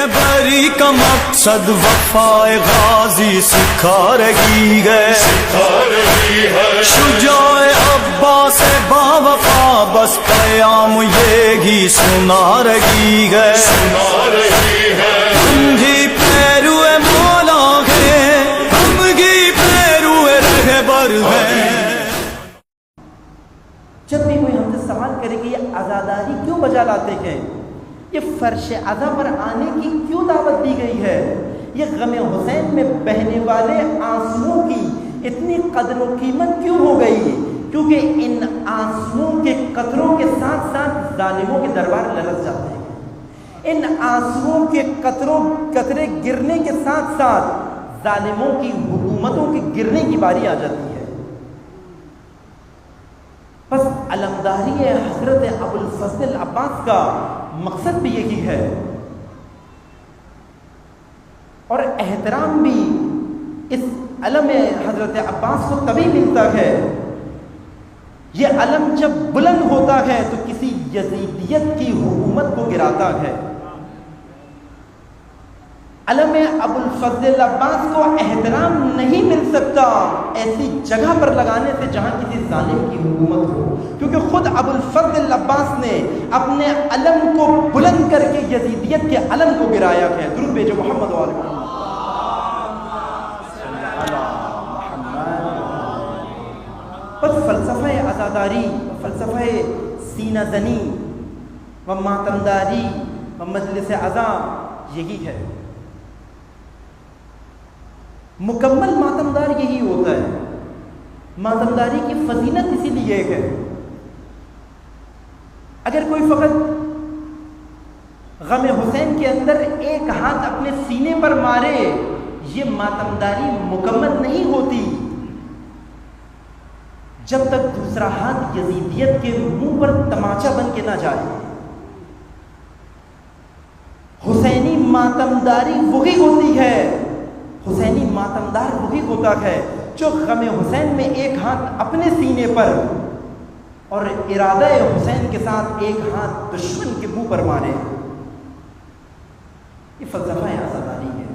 رہبری کا مقصد وفائے غازی سکھا رہی ہے، شجاع عباس باوفا بس پیام یہی سنا رہی ہے، ہم ہی پیرو مولا ہیں، ہم ہی پیرو رہبر ہیں۔ جب بھی کوئی ہم سے سوال کرے کہ یہ عزاداری کیوں بجا لاتے ہیں، یہ فرش عزا پر آنے کی کیوں دعوت دی گئی ہے، یہ غم حسین میں بہنے والے آنسوؤں کی اتنی قدر و قیمت کیوں ہو گئی؟ کیونکہ ان آنسوؤں کے قطروں کے ساتھ ساتھ ظالموں کے دربار لرز جاتے ہیں، ان آنسوؤں کے قطرے گرنے کے ساتھ ساتھ ظالموں کی حکومتوں کے گرنے کی باری آ جاتی ہے۔ بس علمداری حضرت ابوالفضل عباس کا مقصد بھی یہی ہے، اور احترام بھی اس علم حضرت عباس کو تبھی ملتا ہے، یہ علم جب بلند ہوتا ہے تو کسی یزیدیت کی حکومت کو گراتا ہے۔ علم ابوالفضل عباس کو احترام نہیں مل سکتا ایسی جگہ پر لگانے سے جہاں کسی ظالم کی حکومت ہو، کیونکہ خود ابوالفضل عباس نے اپنے علم کو بلند کر کے یزیدیت کے علم کو گرایا ہے۔ درود بھیجو محمد و آل محمد۔ بس فلسفہ عزاداری، فلسفہ سینہ زنی و ماتمداری و مجلس عزا یہی ہے۔ مکمل ماتمدار یہی ہوتا ہے۔ ماتمداری کی فضیلت اسی لیے ہے، اگر کوئی فقط غم حسین کے اندر ایک ہاتھ اپنے سینے پر مارے، یہ ماتمداری مکمل نہیں ہوتی جب تک دوسرا ہاتھ یزیدیت کے منہ پر تماچا بن کے نہ جائے۔ حسینی ماتمداری وہی ہوتی ہے، حسینی ماتمدار وہی ہوتا ہے جو غم حسین میں ایک ہاتھ اپنے سینے پر اور ارادہ حسین کے ساتھ ایک ہاتھ دشمن کے منہ پر مارے۔ یہ فلسفہ عزاداری ہے۔